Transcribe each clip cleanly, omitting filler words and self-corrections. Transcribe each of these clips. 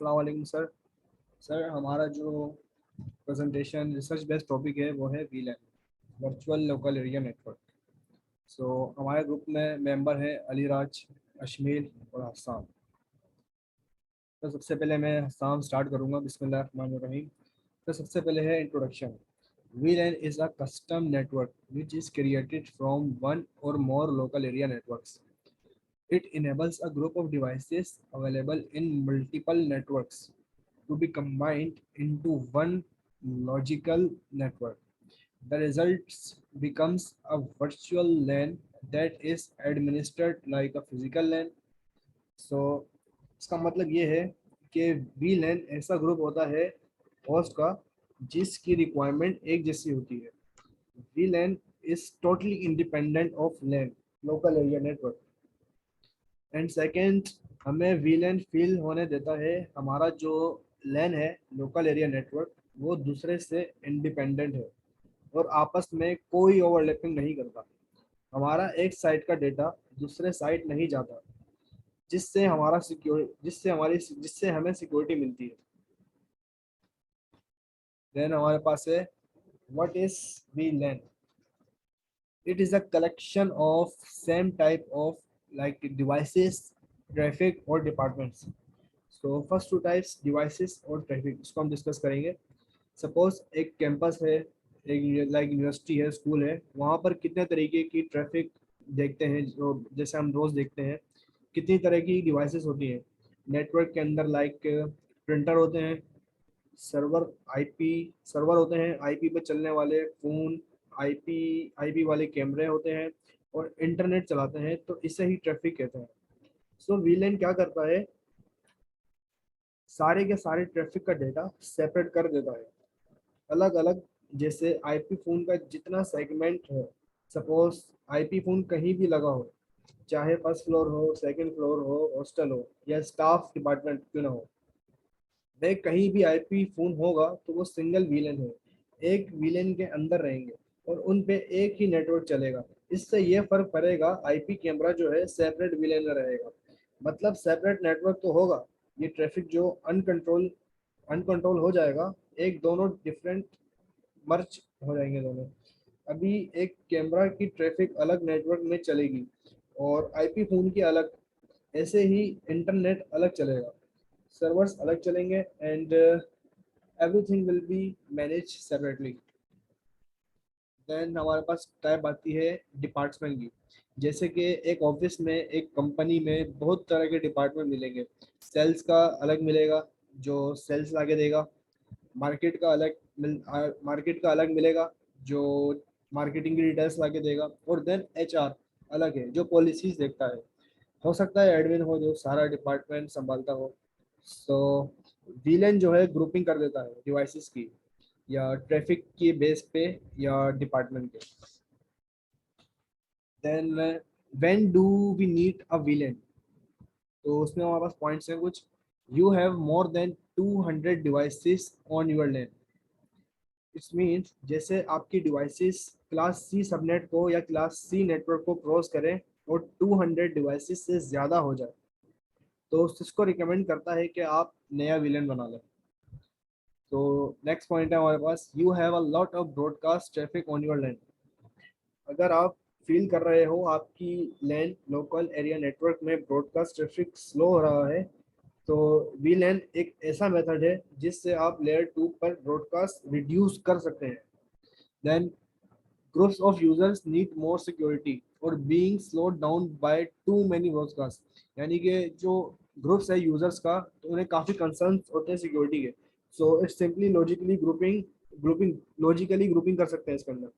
अस्सलाम वालेकुम sir. Sir हमारा जो प्रेजेंटेशन रिसर्च बेस्ड टॉपिक है वो है VLAN virtual local area network. So हमारे ग्रुप में मेंबर हैं अलीराज, अशमील और हस्सान। तो सबसे पहले मैं हस्सान स्टार्ट करूंगा। बिस्मिल्लाहिर्रहमानिर्रहीम। तो सबसे पहले है introduction. VLAN is a custom network which is created from one or more local area networks. It enables a group of devices available in multiple networks to be combined into one logical network. The result becomes a virtual LAN that is administered like a physical LAN. So, इसका मतलब ये है कि VLAN ऐसा group होता है host का जिसकी रिक्वायरमेंट एक जैसी होती है. VLAN is totally independent of LAN, local area network. And second, हमें वीलैन फील होने देता है हमारा जो लैन है लोकल एरिया नेटवर्क वो दूसरे से इंडिपेंडेंट है और आपस में कोई ओवरलैपिंग नहीं करता. हमारा एक साइट का डेटा दूसरे साइट नहीं जाता जिससे हमें सिक्योरिटी मिलती है. देन हमारे पास है what is वीलैन. It is a collection of same type of like devices, traffic और departments. So first two types devices और traffic इसको हम डिस्कस करेंगे. सपोज एक कैंपस है, एक लाइक यूनिवर्सिटी है, स्कूल है, वहाँ पर कितने तरीके की ट्रैफिक देखते हैं जो जैसे हम रोज देखते हैं. कितनी तरह की डिवाइसेस होती हैं नेटवर्क के अंदर. लाइक प्रिंटर होते हैं, सर्वर आईपी सर्वर होते हैं, आईपी पे चलने वाले फ़ोन, आईपी आईपी वाले कैमरे होते हैं और इंटरनेट चलाते हैं, तो इसे ही ट्रैफिक कहते हैं. सो वीलैन क्या करता है, सारे के सारे ट्रैफिक का डेटा सेपरेट कर देता है अलग अलग. जैसे आईपी फ़ोन का जितना सेगमेंट है, सपोज आईपी फ़ोन कहीं भी लगा हो, चाहे फर्स्ट फ्लोर हो, सेकंड फ्लोर हो, हॉस्टल हो या स्टाफ डिपार्टमेंट क्यों ना हो, में कहीं भी आईपी फोन होगा तो वो सिंगल वीलन है, एक वीलन के अंदर रहेंगे और उन पे एक ही नेटवर्क चलेगा. इससे ये फर्क पड़ेगा, आईपी कैमरा जो है सेपरेट वीलन में रहेगा, मतलब सेपरेट नेटवर्क तो होगा. ये ट्रैफिक जो अनकंट्रोल हो जाएगा, एक दोनों डिफरेंट मर्ज हो जाएंगे दोनों. अभी एक कैमरा की ट्रैफिक अलग नेटवर्क में चलेगी और आईपी फोन की अलग. ऐसे ही इंटरनेट अलग चलेगा, सर्वर्स अलग चलेंगे and everything will be manage separately. Then हमारे पास टाइप आती है डिपार्टमेंट की. जैसे कि एक ऑफिस में, एक कंपनी में बहुत तरह के डिपार्टमेंट मिलेंगे. सेल्स का अलग मिलेगा जो सेल्स लाके देगा, मार्केट का अलग मिलेगा जो मार्केटिंग की डिटेल्स लाके देगा, और देन एचआर अलग है जो पॉलिसीज देखता है. हो सकता है एडमिन हो जो सारा डिपार्टमेंट संभालता हो. सो वीलन जो है ग्रुपिंग कर देता है डिवाइसेस की या ट्रैफिक की बेस पे या डिपार्टमेंट के. Then when do we need a VLAN, तो उसमें हमारे पास पॉइंट्स हैं कुछ. You have more than 200 devices on your LAN. It's means जैसे आपकी डिवाइसेस क्लास सी सबनेट को या क्लास सी नेटवर्क को क्रॉस करें और 200 डिवाइसेस से ज़्यादा हो जाए तो उसको रिकमेंड करता है कि आप नया विलन बना लें. तो नेक्स्ट पॉइंट है हमारे पास, you have a lot of broadcast traffic on your LAN. अगर आप फील कर रहे हो आपकी लैन लोकल एरिया नेटवर्क में ब्रॉडकास्ट ट्रैफिक स्लो हो रहा है, तो वीलैन एक ऐसा मेथड है जिससे आप लेयर 2 पर ब्रॉडकास्ट रिड्यूस कर सकते हैं. Then groups of users need more security or being slowed down by too many broadcast. यानी कि जो ग्रुप्स है यूजर्स का, तो उन्हें काफ़ी कंसर्न होते हैं सिक्योरिटी के. So it's simply logically grouping कर सकते हैं इसके अंदर.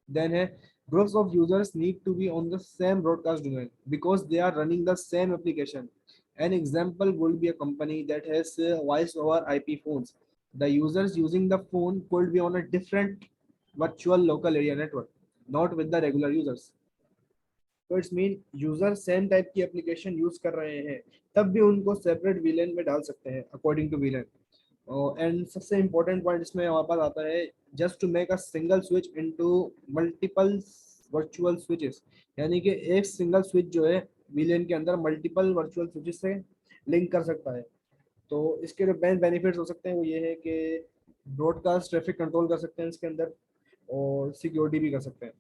देन है groups of users need to be on the same broadcast domain because they are running the same application. An example would be a company that has voice over IP phones. The users using the phone could be on a different virtual local area network, not with the regular users. तो it's mean user same type की application use कर रहे हैं तब भी उनको separate villain में डाल सकते हैं अकॉर्डिंग टू विलेन. एंड सबसे इम्पोर्टेंट पॉइंट इसमें हमारे पास आता है, just to make a single switch into multiple virtual switches. यानी कि एक सिंगल स्विच जो है विलेन के अंदर मल्टीपल वर्चुअल स्विचेस से लिंक कर सकता है. तो इसके जो बेस्ट बेनिफिट्स हो सकते हैं वो ये है कि ब्रॉडकास्ट ट्रैफिक कंट्रोल कर सकते हैं इसके अंदर, और सिक्योरिटी भी कर सकते हैं।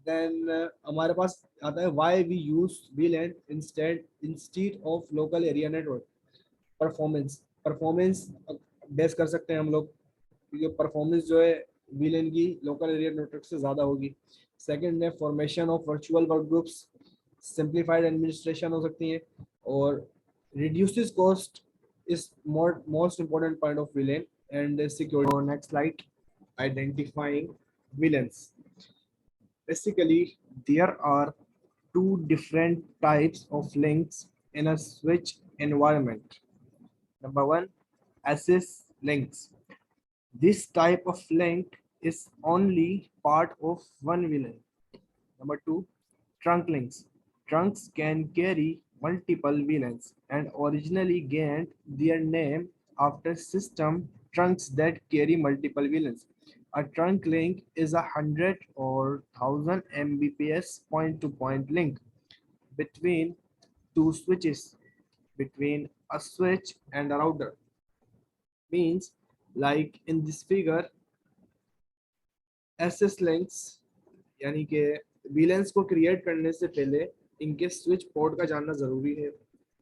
देन हमारे पास आता है why we use VLAN instead of local area network. Performance performance base कर सकते हैं हम लोग, क्योंकि परफॉर्मेंस जो है VLAN की लोकल एरिया नेटवर्क से ज़्यादा होगी। सेकंड है formation of virtual work groups, simplified administration हो सकती है, और reduces cost is most important point of VLAN and security. Next slide, identifying VLANs. Basically, there are two different types of links in a switch environment. Number one, access links. This type of link is only part of one VLAN. Number two, trunk links. Trunks can carry multiple VLANs and originally gained their name after system trunks that carry multiple VLANs. A trunk link is 100 or 1000 Mbps point-to-point link between two switches, between a switch and a router. Means, like in this figure, SS links यानी कि valence को create करने से पहले इनके switch port का जानना ज़रूरी है,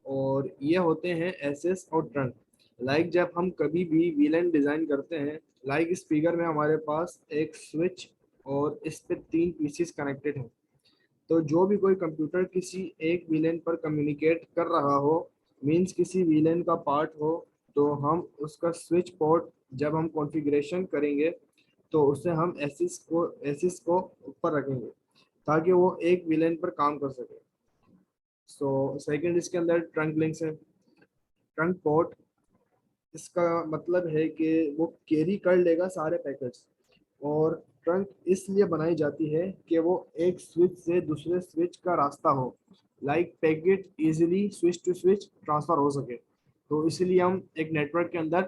और ये होते हैं एसएस और ट्रंक। लाइक जब हम कभी भी वीलेन डिज़ाइन करते हैं, लाइक इस फिगर में हमारे पास एक स्विच और इस पे 3 पीसीस कनेक्टेड हैं। तो जो भी कोई कंप्यूटर किसी एक वीलेन पर कम्युनिकेट कर रहा हो, मींस किसी वीलेन का पार्ट हो, तो हम उसका स्विच पोर्ट जब हम कॉन्फ़िगरेशन करेंगे तो उससे हम एसिस को ऊपर रखेंगे ताकि वो एक विलेन पर काम कर सके। सो सेकंड इसके अंदर ट्रंक लिंक्स है। ट्रंक पोर्ट, इसका मतलब है कि वो कैरी कर लेगा सारे पैकेट्स, और ट्रंक इसलिए बनाई जाती है कि वो एक स्विच से दूसरे स्विच का रास्ता हो, like packet easily switch to switch transfer हो सके। तो इसलिए हम एक नेटवर्क के अंदर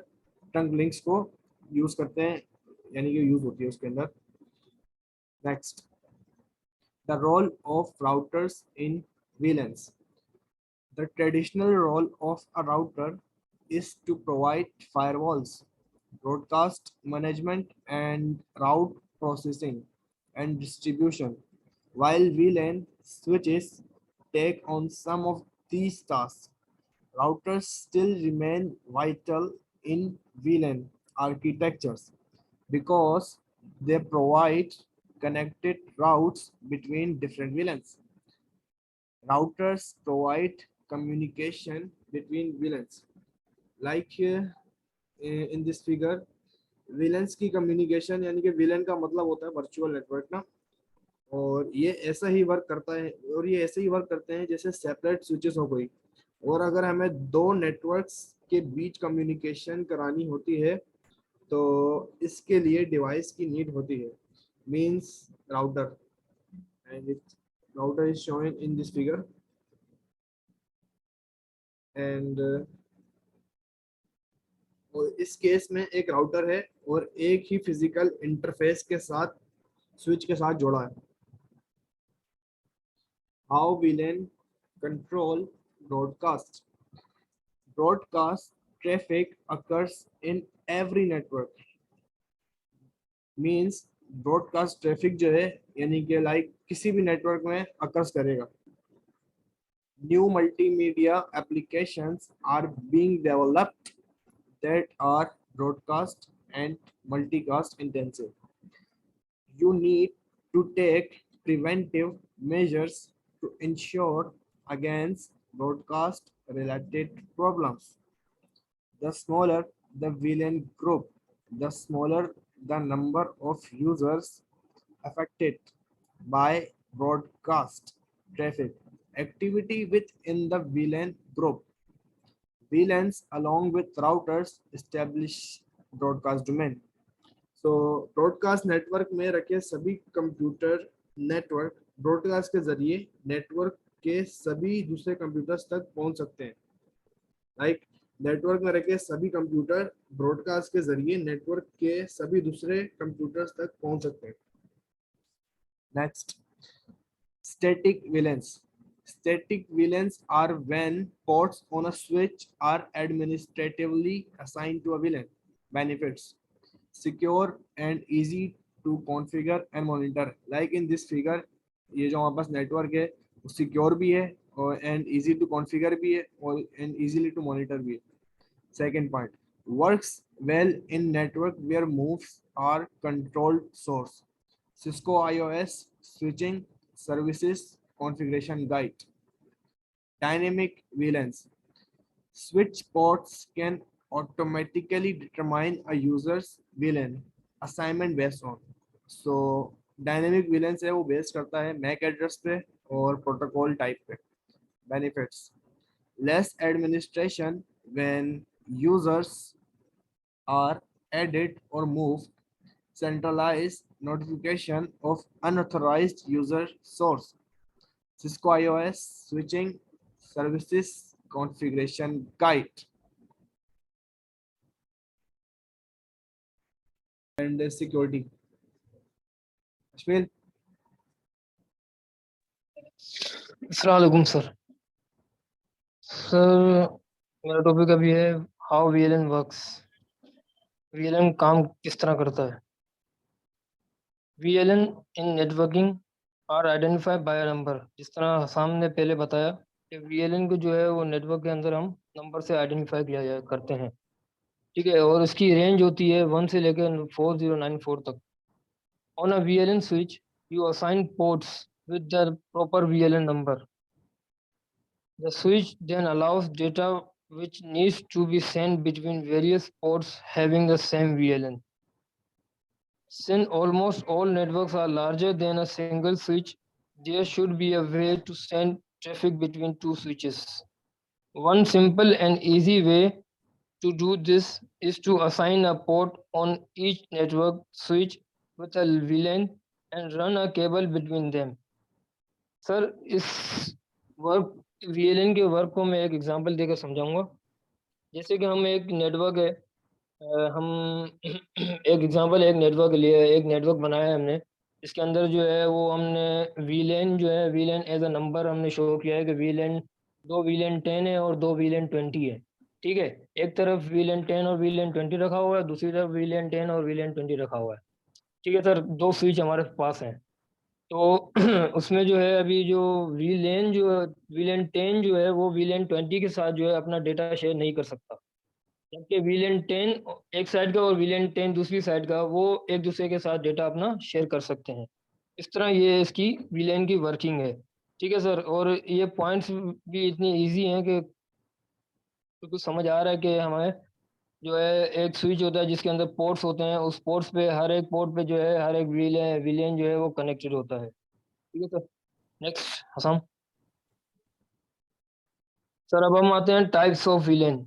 ट्रंक लिंक्स को यूज़ करते हैं, यानी कि यूज़ होती है उसके अंदर। Next, the role of routers in VLANs. The traditional role of a router is to provide firewalls, broadcast management, and route processing and distribution, while VLAN switches take on some of these tasks. Routers still remain vital in VLAN architectures because they provide connected routes between different VLANs. Routers provide communication between VLANs. Like in this figure, VLANs की communication यानी कि VLAN का मतलब होता है virtual network ना, और ये ऐसा ही वर्क करता है, और ये ऐसे ही वर्क करते हैं जैसे सेपरेट स्विचेस हो गई। और अगर हमें दो नेटवर्क्स के बीच कम्युनिकेशन करानी होती है तो इसके लिए डिवाइस की नीड होती है, means router, and router is shown in this figure. And इस केस में एक राउटर है और एक ही फिजिकल इंटरफेस के साथ स्विच के साथ जोड़ा है। How VLAN control broadcast. Broadcast traffic occurs in every network. Means broadcast traffic जो है यानी कि लाइक किसी भी नेटवर्क में अकर्स करेगा। New multimedia applications are being developed that are broadcast and multicast intensive. You need to take preventive measures to ensure against broadcast related problems. The smaller the VLAN group, the smaller the number of users affected by broadcast traffic activity within the VLAN group. VLANs along with routers establish broadcast domain. So broadcast network में रखे सभी computer network broadcast के जरिए network के सभी दूसरे computers तक पहुंच सकते हैं। लाइक नेटवर्क में रखे सभी कंप्यूटर ब्रॉडकास्ट के जरिए नेटवर्क के सभी दूसरे कंप्यूटर्स तक पहुंच सकते हैं। Next, static VLANs. Static VLANs are when ports on a switch are administratively assigned to a VLAN. Benefits: secure and easy to configure and monitor. Like in this figure, ये जो हमारे पास नेटवर्क है वो secure भी है और and easy to configure भी है और एंड इजीली टू मॉनिटर भी है. Second point, works well in network where moves are controlled source. Cisco IOS switching services configuration guide. Dynamic VLANs. Switch ports can automatically determine a user's VLAN assignment based on. So dynamic VLANs है वो base करता है MAC address पे और protocol type पे. Benefits: less administration when users are added or moved, centralized notification of unauthorized user source, Cisco iOS switching services configuration guide, and security. Ashmil? अस्सलाम वालेकुम sir. मेरा टॉपिक अभी है हाउ वीएलएन वर्क्स. वीएलएन काम किस तरह करता है. VLAN in networking are identified by number. जिस तरह सामने पहले बताया कि वीएलएन को जो है वो नेटवर्क के अंदर हम नंबर से आइडेंटिफाई किया जाए करते हैं. ठीक है, और उसकी रेंज होती है 1 से लेकर 4094 तक. On a VLAN switch you assign ports with the proper VLAN number. The switch then allows data which needs to be sent between various ports having the same VLAN. Since almost all networks are larger than a single switch, there should be a way to send traffic between two switches. One simple and easy way to do this is to assign a port on each network switch with a VLAN and run a cable between them. Sir इस work वीएलएन के work को मैं एक example देकर समझाऊंगा. जैसे कि हम एक नेटवर्क है, हम एक एग्जांपल एक नेटवर्क लिए एक नेटवर्क बनाया है हमने. इसके अंदर जो है वो हमने वीलैन जो है वीलैन एज अ नंबर हमने शो किया है कि वीलैन 2 वीलैन 10 है और 2 वीलैन 20 है. ठीक है, एक तरफ वीलैन 10 और वीलैन 20 रखा हुआ है, दूसरी तरफ वीलैन 10 और वीलैन 20 रखा हुआ है. ठीक है सर, दो स्विच हमारे पास हैं. तो उसमें जो है अभी जो वीलैन जो वीलैन 10 जो है वो वीलैन 20 के साथ जो है अपना डेटा शेयर नहीं कर सकता. जबकि वीलेन 10 एक साइड का और वीलेन 10 दूसरी साइड का वो एक दूसरे के साथ डेटा अपना शेयर कर सकते हैं. इस तरह ये इसकी वीलेन की वर्किंग है. ठीक है सर, और ये पॉइंट्स भी इतनी इजी हैं कि कुछ समझ आ रहा है कि हमें जो है एक स्विच होता है जिसके अंदर पोर्ट्स होते हैं, उस पोर्ट्स पे हर एक पोर्ट पे जो है हर एक विलेन जो है वो कनेक्टेड होता है. ठीक है सर. नेक्स्ट हसन सर, अब हम आते हैं टाइप्स ऑफ विलेन.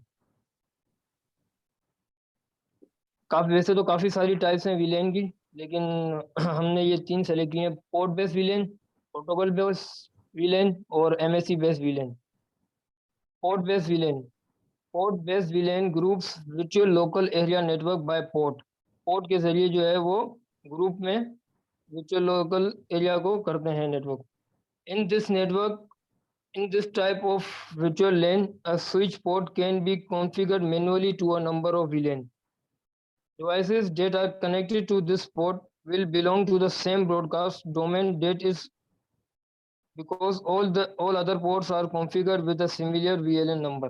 काफ़ी वैसे तो काफ़ी सारी टाइप्स हैं विलेन की, लेकिन हमने ये 3 सेलेक्ट किए हैं: port based VLAN, protocol based VLAN और MSC based VLAN. Port based VLAN. Port based VLAN groups virtual local area network by port. Port के ज़रिए जो है वो ग्रुप में वर्चुअल लोकल एरिया को करते हैं network. In this network in this type of virtual LAN, a switch port can be configured manually to a number of VLAN. Devices that are connected to this port will belong to the same broadcast domain that is because all other ports are configured with a similar VLAN number.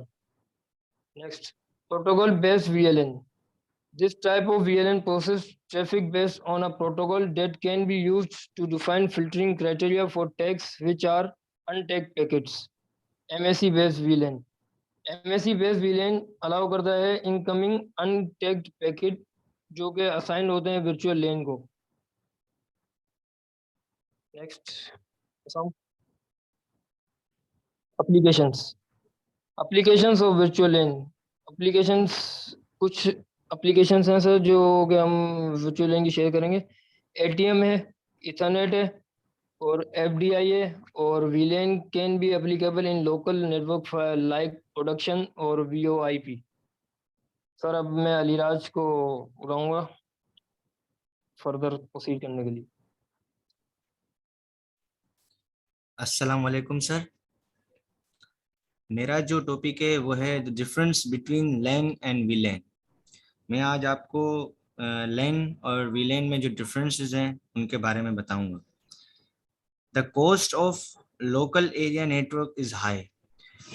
Next, protocol based VLAN. This type of VLAN processes traffic based on a protocol that can be used to define filtering criteria for tags which are untagged packets. MSC based VLAN. MSC based VLAN allow करता है incoming अनटैग्ड packet जो कि assign होते हैं virtual लेन को. Next, applications. Applications of virtual lane. Applications, कुछ applications हैं sir जो कि हम वर्चुअल लेन की शेयर करेंगे. एटीएम है, इथरनेट है और एफडीआई है. और VLAN can be applicable in local network like production और वीओआईपी. सर अब मैं अलीराज को बुलाऊंगा फर्दर प्रोसीड करने के लिए. अस्सलाम वालेकुम सर. मेरा जो टॉपिक है वो है the difference between LAN and VLAN. मैं आज आपको लैन और वीलैन में जो डिफरेंसेस हैं उनके बारे में बताऊंगा। The cost of local area network is high.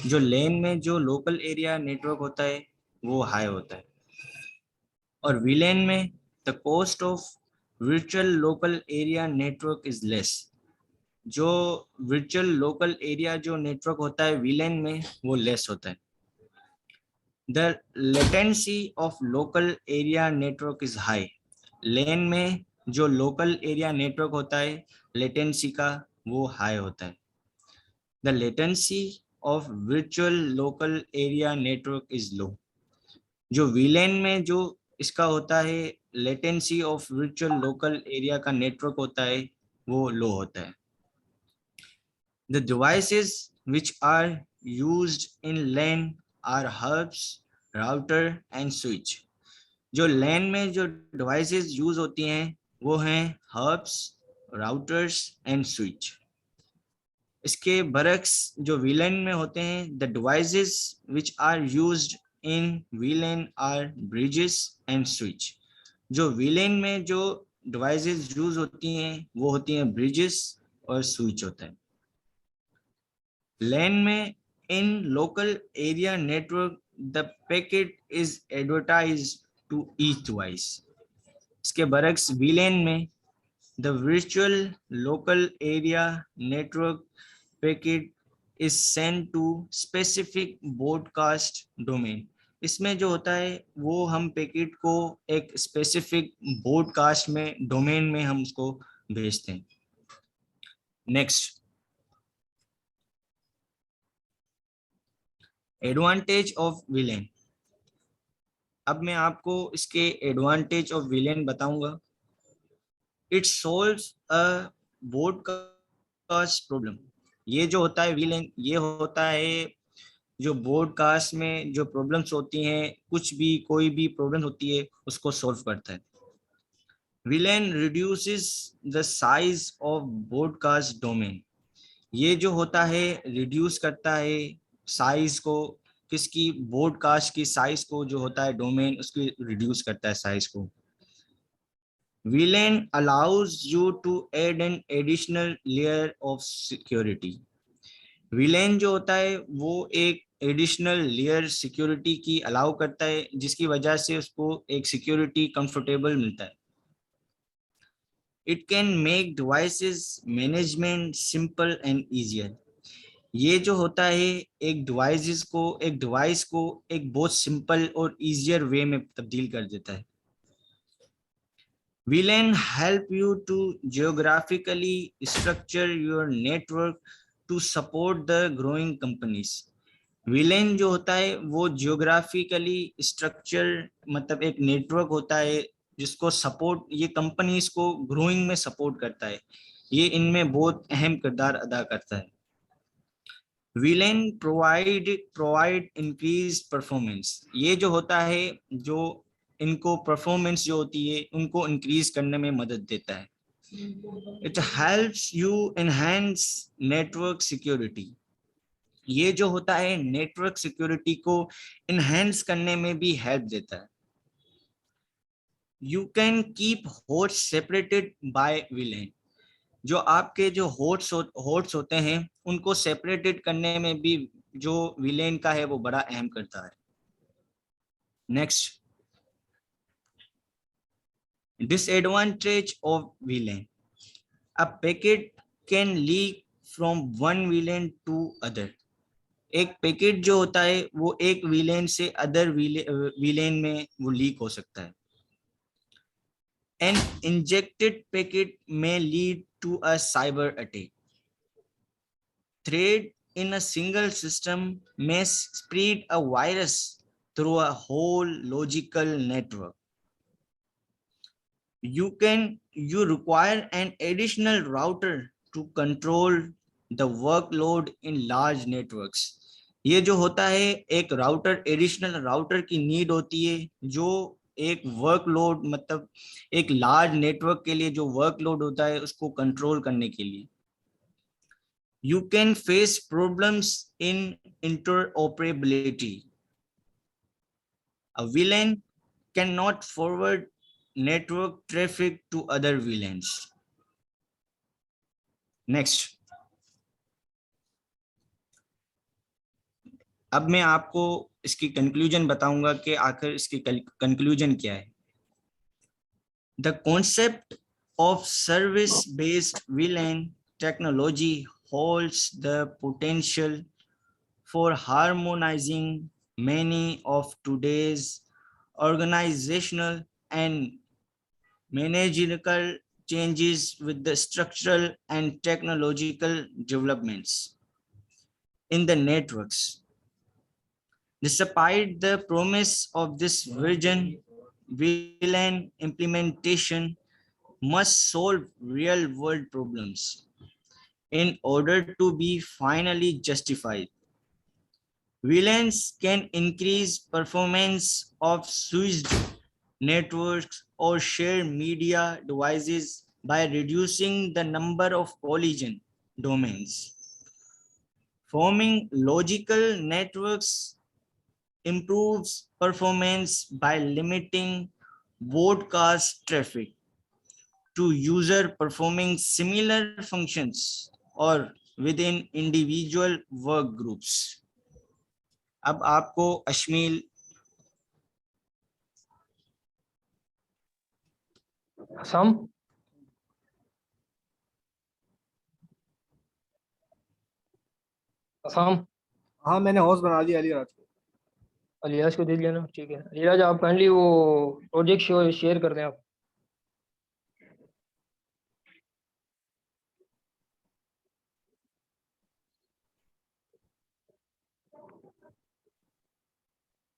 जो लैन में जो लोकल एरिया नेटवर्क होता है वो हाई होता है, और वीलैन में the cost of virtual local area network is less. जो वर्चुअल लोकल एरिया जो नेटवर्क होता है वीलैन में वो लेस होता है। The latency of local area network is high. लेन में जो लोकल एरिया नेटवर्क होता है लेटेंसी का वो हाई होता है। The latency of virtual local area network is low. जो वीलैन में जो इसका होता है latency of virtual local area का नेटवर्क होता है वो लो होता है। The devices which are used in LAN are hubs, router and switch. जो LAN में जो devices यूज होती हैं वो हैं hubs, routers and switch. इसके बरक्स जो VLAN में होते हैं the devices which are used in VLAN are bridges and switch. जो VLAN में जो devices यूज होती हैं वो होती हैं bridges और switch होता है। LAN में in local area network the packet is advertised to each device. इसके बरक्स VLAN में the virtual local area network packet is sent to specific broadcast domain. इसमें जो होता है वो हम पैकेट को एक स्पेसिफिक ब्रॉडकास्ट में डोमेन में हम उसको भेजते हैं। Next, advantage of VLAN। अब मैं आपको इसके एडवांटेज ऑफ VLAN बताऊंगा। It solves a broadcast problem. ये जो होता है VLAN, ये होता है जो ब्रॉडकास्ट में जो प्रॉब्लम्स होती हैं, कुछ भी कोई भी प्रॉब्लम होती है उसको सॉल्व करता है। VLAN reduces the size of broadcast domain. ये जो होता है रिड्यूस करता है साइज को, किसकी, ब्रॉडकास्ट की साइज को, जो होता है डोमेन उसकी रिड्यूस करता है साइज को। VLAN allows you to add an additional layer of security. VLAN जो होता है वो एक एडिशनल लेयर सिक्योरिटी की अलाउ करता है, जिसकी वजह से उसको एक सिक्योरिटी कंफर्टेबल मिलता है। It can make devices management simple and easier. ये जो होता है एक डिवाइस को एक बहुत सिंपल और इजियर वे में तब्दील कर देता है। VLAN help you to geographically structure your network to support the growing companies. VLAN जो होता है वो जियोग्राफिकली स्ट्रक्चर मतलब एक नेटवर्क होता है जिसको सपोर्ट, ये कंपनीज को ग्रोइंग में सपोर्ट करता है। ये इनमें बहुत अहम किरदार अदा करता है। VLAN provide increased performance। ये जो होता है जो इनको परफॉर्मेंस जो होती है उनको इंक्रीज करने में मदद देता है। It helps you enhance network security। ये जो होता है नेटवर्क सिक्योरिटी को इनहेंस करने में भी हेल्प देता है। You can keep hosts separated by VLAN। जो आपके जो होट्स होते हैं उनको सेपरेटेड करने में भी जो VLAN का है वो बड़ा अहम करता है। Next, disadvantage of VLAN। A packet can leak from one VLAN to other. एक पैकेट जो होता है वो एक VLAN से अदर VLAN में वो लीक हो सकता है। An injected packet may lead to a cyber attack. Thread in a single system may spread a virus through a whole logical network. You require an additional router to control the workload in large networks. ये जो होता है एक router, additional router की need होती है जो एक वर्कलोड मतलब एक लार्ज नेटवर्क के लिए जो वर्कलोड होता है उसको कंट्रोल करने के लिए। you can face problems in interoperability. A VLAN cannot forward network traffic to other VLANs. Next. अब मैं आपको इसकी कंक्लूजन बताऊंगा कि आखिर इसकी कंक्लूजन क्या है. The concept of service-based VLAN technology holds the potential for harmonizing many of today's organizational and managerial changes with the structural and technological developments in the networks. Despite the promise of this vision, VLAN implementation must solve real-world problems in order to be finally justified. VLANs can increase performance of switched networks or shared media devices by reducing the number of collision domains. Forming logical networks improves performance by limiting broadcast traffic to user performing similar functions or within individual work groups. अब आपको अश्मील असम असम हाँ मैंने host बना दिया अलीराज को. Alias को दे दिया ना, ठीक है. अलियाज आप काइंडली वो प्रोजेक्ट शेयर कर दें आप.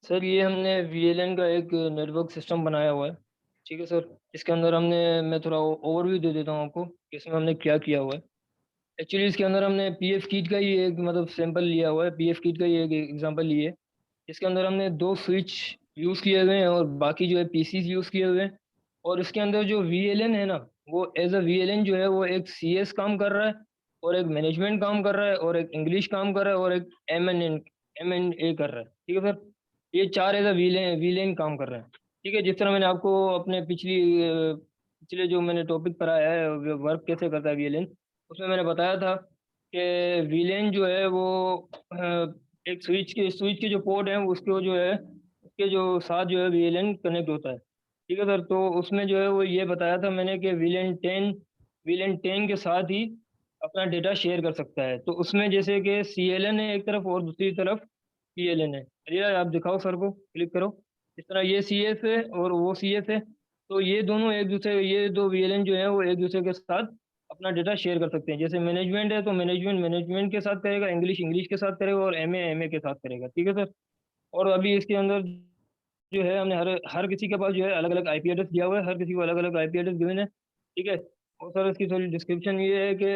सर ये हमने VLAN का एक नेटवर्क सिस्टम बनाया हुआ है, ठीक है सर. इसके अंदर मैं थोड़ा ओवरव्यू दे देता हूँ आपको कि इसमें हमने क्या किया हुआ है. एक्चुअली इसके अंदर हमने PF किट का ही एक मतलब सैंपल लिया हुआ है, PF किट का ही एक एग्जांपल लिए. इसके अंदर हमने 2 स्विच यूज़ किए हुए हैं और बाकी जो है PCs यूज़ किए हुए हैं. और इसके अंदर जो VLAN है ना, वो एज अ VLAN जो है वो एक CS काम कर रहा है और एक मैनेजमेंट काम कर रहा है और एक इंग्लिश काम कर रहा है और एक M&A कर रहा है, ठीक है सर. ये 4 एज अ VLAN काम कर रहे हैं, ठीक है. जिस तरह मैंने आपको अपने पिछले जो मैंने टॉपिक पढ़ाया है वर्क कैसे करता है VLAN, उसमें मैंने बताया था कि VLAN जो है वो एक स्विच के जो पोर्ट हैं उसको जो है उसके जो साथ जो है VLAN कनेक्ट होता है, ठीक है सर. तो उसमें जो है वो ये बताया था मैंने कि VLAN 10 के साथ ही अपना डेटा शेयर कर सकता है. तो उसमें जैसे कि CLN है एक तरफ और दूसरी तरफ PLN है. चलिए आप दिखाओ सर को, क्लिक करो. इस तरह ये CS है और वो CS है. तो ये दोनों ये दो VLN जो है वो एक दूसरे के साथ अपना डेटा शेयर कर सकते हैं. जैसे मैनेजमेंट है तो मैनेजमेंट के साथ करेगा, इंग्लिश के साथ करेगा और MA के साथ करेगा, ठीक है सर. और अभी इसके अंदर जो है हमने हर किसी के पास जो है अलग अलग IP एड्रेस दिया हुआ है, हर किसी को अलग अलग IP एड्रेस गिवन है, ठीक है. और सर इसकी थोड़ी डिस्क्रिप्शन ये है कि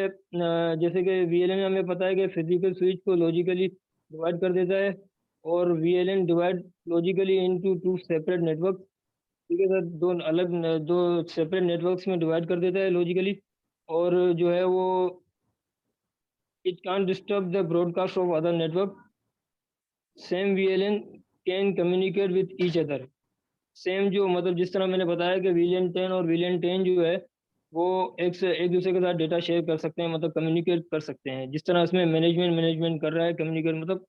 जैसे कि VLAN हमें पता है कि फिजिकल स्विच को लॉजिकली डिवाइड कर देता है और VLAN divide logically into 2 separate network, ठीक है सर. दो सेपरेट नेटवर्क्स में डिवाइड कर देता है लॉजिकली. और जो है वो it can't disturb the broadcast of other network. Same VLAN can communicate with each other. Same जो मतलब जिस तरह मैंने बताया कि VLAN 10 और VLAN 10 जो है वो एक दूसरे के साथ डेटा शेयर कर सकते हैं, मतलब कम्युनिकेट कर सकते हैं. जिस तरह इसमें मैनेजमेंट कर रहा है, कम्युनिकेट मतलब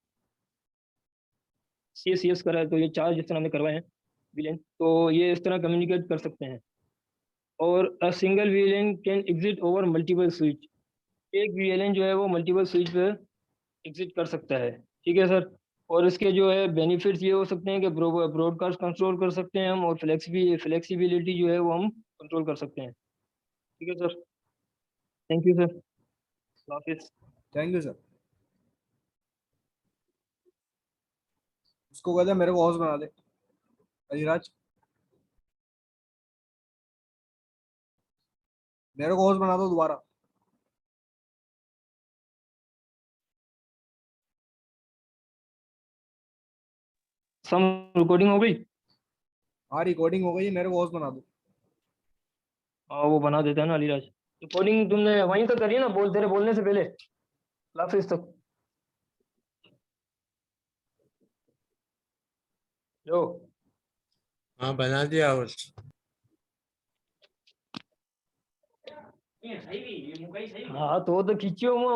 CS कर रहा है. तो ये 4 जिस तरह हमने करवाए हैं VLAN, तो ये इस तरह कम्युनिकेट कर सकते हैं. और a single VLAN can exit over multiple switch. एक VLAN जो है वो मल्टीपल स्विच पे एग्जिट कर सकता है, ठीक है सर. और इसके जो है बेनिफिट्स ये हो सकते हैं कि ब्रॉडकास्ट कंट्रोल कर सकते हैं हम और फ्लेक्सिबिलिटी जो है वो हम कंट्रोल कर सकते हैं, ठीक है sir. Thank you sir. Hafiz. Thank you sir. उसको कहते हैं मेरे को होस्ट बना दे अलीराज. मेरे को होस्ट बना दो दोबारा. सम रिकॉर्डिंग हो गई? हाँ रिकॉर्डिंग हो गई है, मेरे को होस्ट बना दो. हाँ वो बना देता है ना अलीराज. रिकॉर्डिंग तुमने वहीं तक करी है ना, तेरे बोलने से पहले? हाफिज तक जो हाँ बना दिया होस्ट। हाँ तो खींचियो